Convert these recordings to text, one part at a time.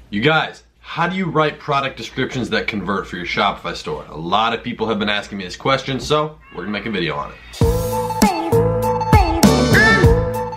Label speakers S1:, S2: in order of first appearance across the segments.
S1: You guys, how do you write product descriptions that convert for your Shopify store? A lot of people have been asking me this question, so we're gonna make a video on it.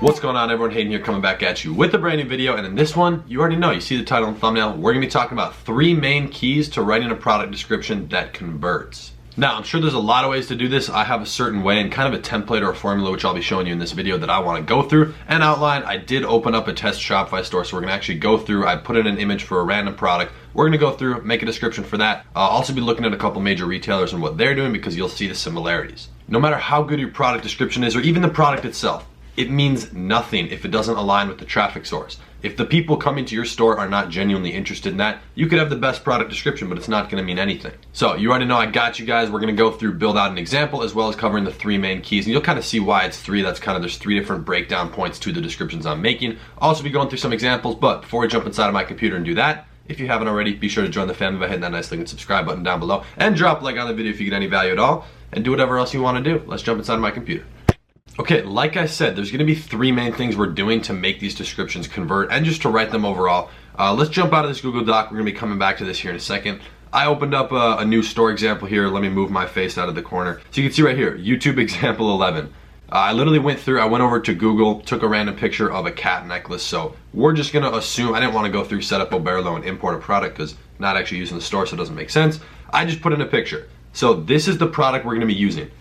S1: What's going on, everyone? Hayden here, coming back at you with a brand new video, and in this one, you already know, you see the title and thumbnail, we're gonna be talking about 3 main keys to writing a product description that converts. Now, I'm sure there's a lot of ways to do this. I have a certain way and kind of a template or a formula which I'll be showing you in this video that I want to go through and outline. I did open up a test Shopify store, so we're going to actually go through. I put in an image for a random product. We're going to go through, make a description for that. I'll also be looking at a couple major retailers and what they're doing because you'll see the similarities. No matter how good your product description is or even the product itself, it means nothing if it doesn't align with the traffic source. If the people coming to your store are not genuinely interested in that, you could have the best product description, but it's not gonna mean anything. So you already know I got you guys. We're gonna go through, build out an example, as well as covering the 3 main keys. And you'll kind of see why it's 3. That's kind of, there's 3 different breakdown points to the descriptions I'm making. I'll also be going through some examples, but before we jump inside of my computer and do that, if you haven't already, be sure to join the family by hitting that nice link and subscribe button down below. And drop a like on the video if you get any value at all. And do whatever else you wanna do. Let's jump inside of my computer. Okay, like I said, there's gonna be 3 main things we're doing to make these descriptions convert and just to write them overall. Let's jump out of this Google Doc. We're gonna be coming back to this here in a second. I opened up a new store example here. Let me move my face out of the corner. So you can see right here, YouTube example 11. I literally went over to Google, took a random picture of a cat necklace. So we're just gonna assume, I didn't wanna go through set up Oberlo and import a product because not actually using the store, so it doesn't make sense. I just put in a picture. So this is the product we're gonna be using.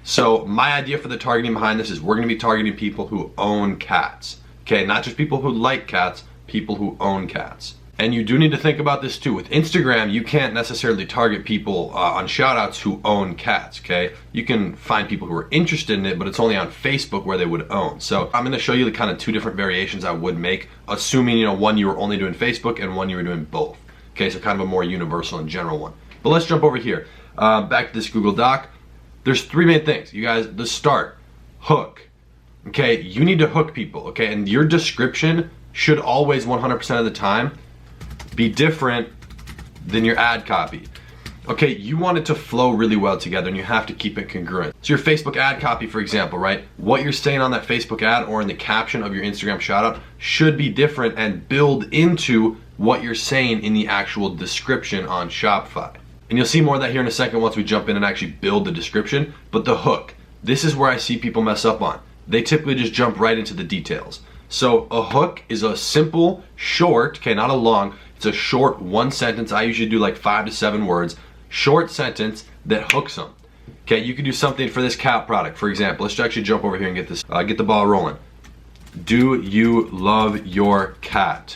S1: So my idea for the targeting behind this is we're gonna be targeting people who own cats. Okay, not just people who like cats, people who own cats. And you do need to think about this too. With Instagram, you can't necessarily target people on shoutouts who own cats, okay? You can find people who are interested in it, but it's only on Facebook where they would own. So I'm gonna show you the kind of 2 different variations I would make, assuming, you know, one you were only doing Facebook and one you were doing both. Okay, so kind of a more universal and general one. But let's jump over here. Back to this Google Doc. There's 3 main things, you guys. The start, hook. Okay, you need to hook people, okay? And your description should always 100% of the time be different than your ad copy. Okay, you want it to flow really well together and you have to keep it congruent. So your Facebook ad copy, for example, right? What you're saying on that Facebook ad or in the caption of your Instagram shoutout should be different and build into what you're saying in the actual description on Shopify. And you'll see more of that here in a second once we jump in and actually build the description. But the hook, this is where I see people mess up on. They typically just jump right into the details. So a hook is a simple, short, okay, not a long, it's a short 1 sentence. I usually do like 5 to 7 words, short sentence that hooks them. Okay, you can do something for this cat product, for example. Let's actually jump over here and get this, get the ball rolling. Do you love your cat?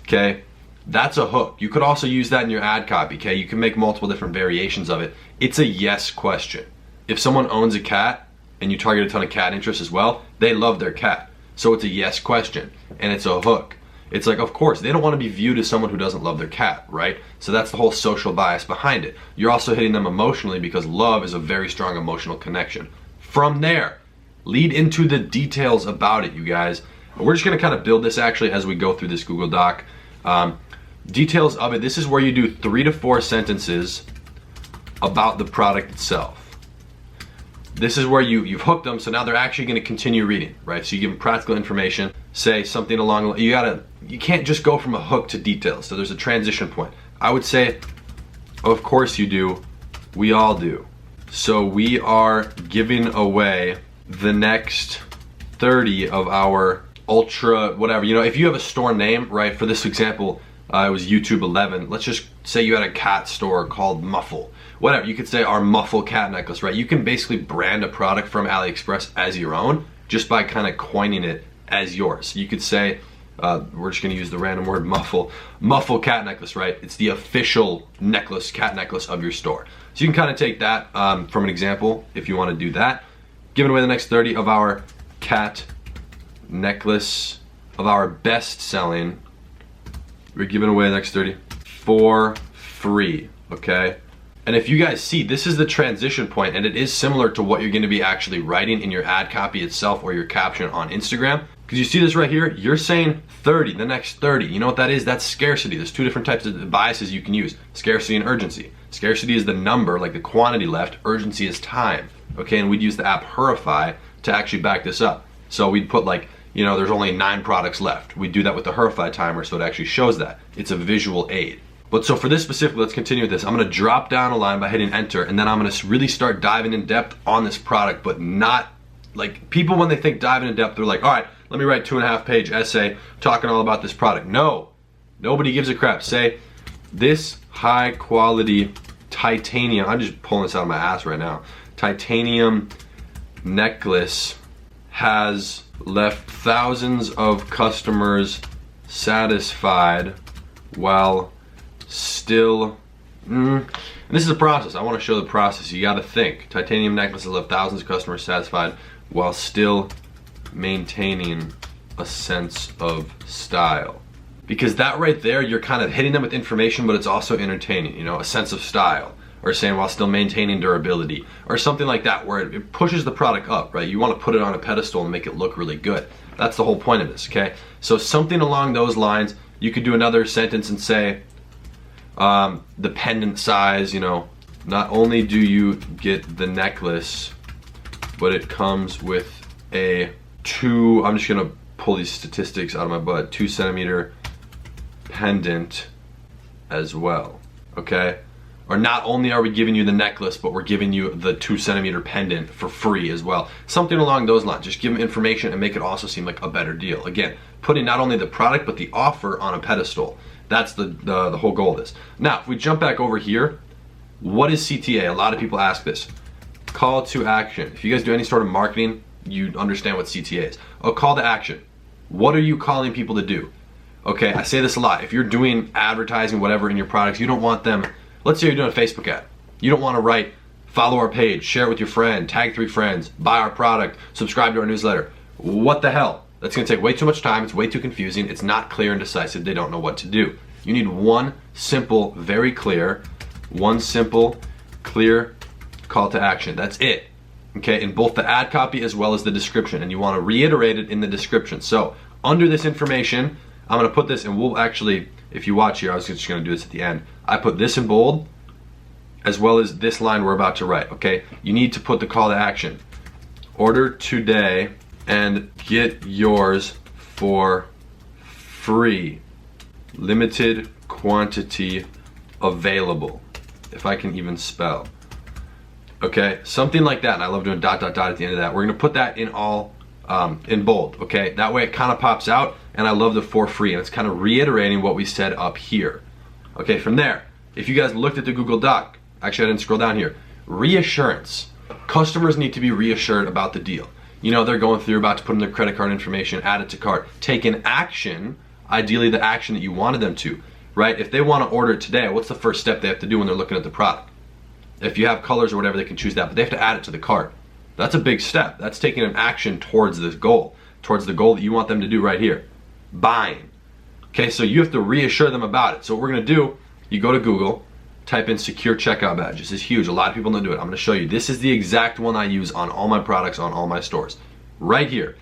S1: Okay. That's a hook. You could also use that in your ad copy, okay? You can make multiple different variations of it. It's a yes question. If someone owns a cat and you target a ton of cat interest as well, they love their cat. So it's a yes question and it's a hook. It's like, of course, they don't want to be viewed as someone who doesn't love their cat, right? So that's the whole social bias behind it. You're also hitting them emotionally because love is a very strong emotional connection. From there, lead into the details about it, you guys. We're just gonna kind of build this actually as we go through this Google Doc. Details of it, this is where you do 3 to 4 sentences about the product itself. This is where you've hooked them, so now they're actually going to continue reading, right? So you give them practical information, say something along, you can't just go from a hook to details, so there's a transition point. I would say, of course you do, we all do. So we are giving away the next 30 of our ultra, whatever, you know, if you have a store name, right, for this example, it was YouTube 11. Let's just say you had a cat store called Muffle. Whatever, you could say our Muffle cat necklace, right? You can basically brand a product from AliExpress as your own just by kind of coining it as yours. You could say, we're just gonna use the random word Muffle cat necklace, right? It's the official necklace, cat necklace of your store. So you can kind of take that from an example if you want to do that. Giving away the next 30 of our cat necklace of our best selling. We're giving away the next 30 for free, okay? And if you guys see, this is the transition point and it is similar to what you're gonna be actually writing in your ad copy itself or your caption on Instagram. Because you see this right here, you're saying 30, the next 30. You know what that is? That's scarcity. There's 2 different types of biases you can use, scarcity and urgency. Scarcity is the number, like the quantity left, urgency is time, okay? And we'd use the app Hurify to actually back this up. So we'd put like, you know, there's only 9 products left. We do that with the Herify timer, so it actually shows that. It's a visual aid. But so for this specific, let's continue with this. I'm gonna drop down a line by hitting enter, and then I'm gonna really start diving in depth on this product, but not like people when they think diving in depth, they're like, all right, let me write 2.5-page essay talking all about this product. No, nobody gives a crap. Say, this high quality titanium, I'm just pulling this out of my ass right now, titanium necklace has left thousands of customers satisfied while still, and this is a process. I want to show the process. You got to think. Titanium necklaces left thousands of customers satisfied while still maintaining a sense of style. Because that right there, you're kind of hitting them with information, but it's also entertaining, you know, a sense of style, or saying while still maintaining durability, or something like that, where it pushes the product up, right? You want to put it on a pedestal and make it look really good. That's the whole point of this, okay? So something along those lines. You could do another sentence and say, the pendant size, you know, not only do you get the necklace, but it comes with a I'm just gonna pull these statistics out of my butt, 2 centimeter pendant as well, okay? Or not only are we giving you the necklace, but we're giving you the 2 centimeter pendant for free as well. Something along those lines. Just give them information and make it also seem like a better deal. Again, putting not only the product, but the offer on a pedestal. That's the whole goal of this. Now, if we jump back over here, what is CTA? A lot of people ask this. Call to action. If you guys do any sort of marketing, you understand what CTA is. A call to action. What are you calling people to do? Okay, I say this a lot. If you're doing advertising, whatever, in your products, you don't want them, let's say you're doing a Facebook ad. You don't want to write, follow our page, share it with your friend, tag 3 friends, buy our product, subscribe to our newsletter. What the hell? That's gonna take way too much time, it's way too confusing, it's not clear and decisive, they don't know what to do. You need one simple, very clear, clear call to action. That's it. Okay, in both the ad copy as well as the description, and you want to reiterate it in the description. So under this information, I'm going to put this, and we'll actually, if you watch here, I was just going to do this at the end. I put this in bold as well as this line we're about to write. Okay, you need to put the call to action. Order today and get yours for free. Limited quantity available. If I can even spell. Okay, something like that, and I love doing ... at the end of that. We're gonna put that in all, in bold, okay? That way it kind of pops out, and I love the for free, and it's kind of reiterating what we said up here. Okay, from there, if you guys looked at the Google Doc, actually I didn't scroll down here, reassurance. Customers need to be reassured about the deal. You know, they're going through, about to put in their credit card information, add it to cart, take an action, ideally the action that you wanted them to, right? If they want to order it today, what's the first step they have to do when they're looking at the product? If you have colors or whatever, they can choose that, but they have to add it to the cart. That's a big step. That's taking an action towards this goal, towards the goal that you want them to do right here, buying. Okay, so you have to reassure them about it. So what we're gonna do, you go to Google, type in secure checkout badge. This is huge, a lot of people don't do it. I'm gonna show you. This is the exact one I use on all my products, on all my stores. Right here.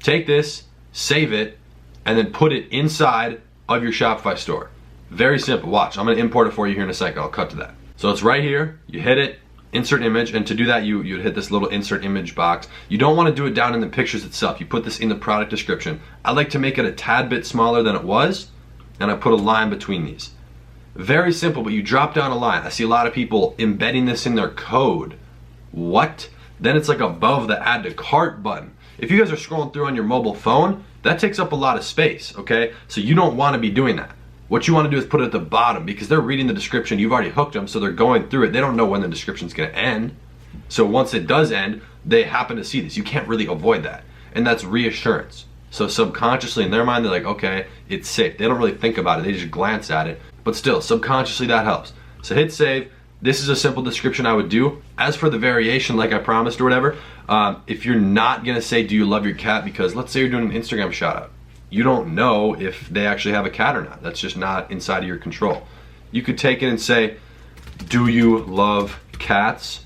S1: Take this, save it, and then put it inside of your Shopify store. Very simple, watch. I'm gonna import it for you here in a second, I'll cut to that. So it's right here, you hit it, insert image, and to do that you'd hit this little insert image box. You don't want to do it down in the pictures itself, you put this in the product description. I like to make it a tad bit smaller than it was, and I put a line between these. Very simple, but you drop down a line. I see a lot of people embedding this in their code. What? Then it's like above the add to cart button. If you guys are scrolling through on your mobile phone, that takes up a lot of space, okay? So you don't want to be doing that. What you want to do is put it at the bottom, because they're reading the description, you've already hooked them, so they're going through it. They don't know when the description's gonna end. So once it does end, they happen to see this. You can't really avoid that. And that's reassurance. So subconsciously in their mind, they're like, okay, it's safe. They don't really think about it, they just glance at it. But still, subconsciously that helps. So hit save. This is a simple description I would do. As for the variation, like I promised or whatever, if you're not gonna say, do you love your cat? Because let's say you're doing an Instagram shout out. You don't know if they actually have a cat or not. That's just not inside of your control. You could take it and say, do you love cats?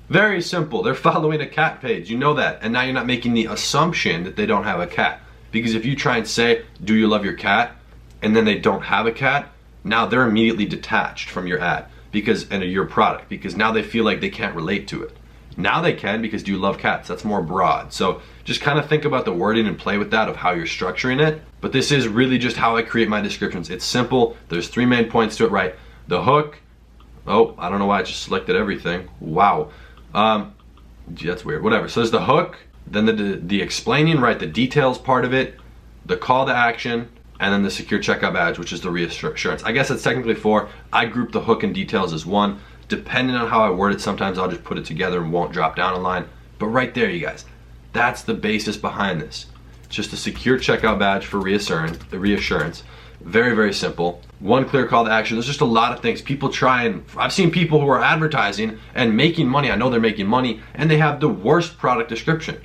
S1: Very simple. They're following a cat page. You know that. And now you're not making the assumption that they don't have a cat. Because if you try and say, do you love your cat? And then they don't have a cat, now they're immediately detached from your ad and your product, because now they feel like they can't relate to it. Now they can, because do you love cats? That's more broad. So just kind of think about the wording and play with that of how you're structuring it. But this is really just how I create my descriptions. It's simple. There's 3 main points to it, right? The hook. Oh, I don't know why I just selected everything. Wow. Gee, that's weird. Whatever. So there's the hook, then the explaining, right? The details part of it, the call to action, and then the secure checkout badge, which is the reassurance. I guess it's technically 4. I group the hook and details as 1. Depending on how I word it, sometimes I'll just put it together and won't drop down a line. But right there, you guys, that's the basis behind this. It's just a secure checkout badge for reassurance. Very, very simple. 1 clear call to action. There's just a lot of things. People try and, I've seen people who are advertising and making money. I know they're making money, and they have the worst product description.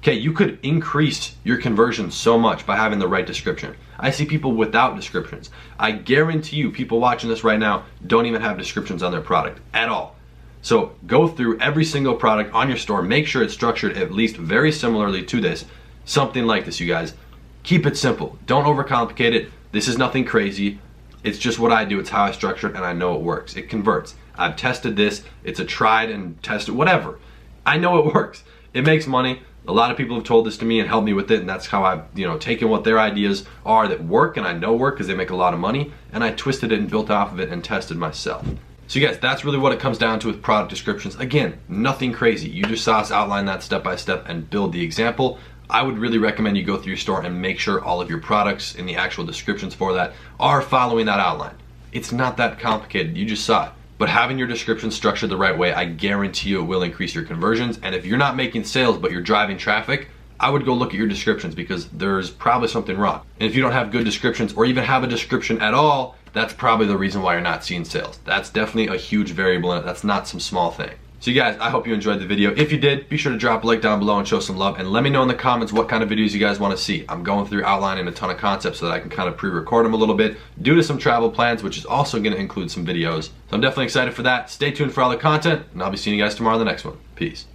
S1: Okay, you could increase your conversion so much by having the right description. I see people without descriptions. I guarantee you, people watching this right now don't even have descriptions on their product at all. So go through every single product on your store. Make sure it's structured at least very similarly to this. Something like this, you guys. Keep it simple. Don't overcomplicate it. This is nothing crazy. It's just what I do. It's how I structure it, and I know it works. It converts. I've tested this. It's a tried and tested, whatever. I know it works. It makes money. A lot of people have told this to me and helped me with it, and that's how I've taken what their ideas are that work, and I know work because they make a lot of money, and I twisted it and built off of it and tested myself. So you guys, that's really what it comes down to with product descriptions. Again, nothing crazy. You just saw us outline that step by step and build the example. I would really recommend you go through your store and make sure all of your products and the actual descriptions for that are following that outline. It's not that complicated. You just saw it. But having your description structured the right way, I guarantee you it will increase your conversions. And if you're not making sales but you're driving traffic, I would go look at your descriptions, because there's probably something wrong. And if you don't have good descriptions or even have a description at all, that's probably the reason why you're not seeing sales. That's definitely a huge variable in it. That's not some small thing. So you guys, I hope you enjoyed the video. If you did, be sure to drop a like down below and show some love, and let me know in the comments what kind of videos you guys want to see. I'm going through outlining a ton of concepts so that I can kind of pre-record them a little bit due to some travel plans, which is also going to include some videos. So I'm definitely excited for that. Stay tuned for all the content, and I'll be seeing you guys tomorrow in the next one. Peace.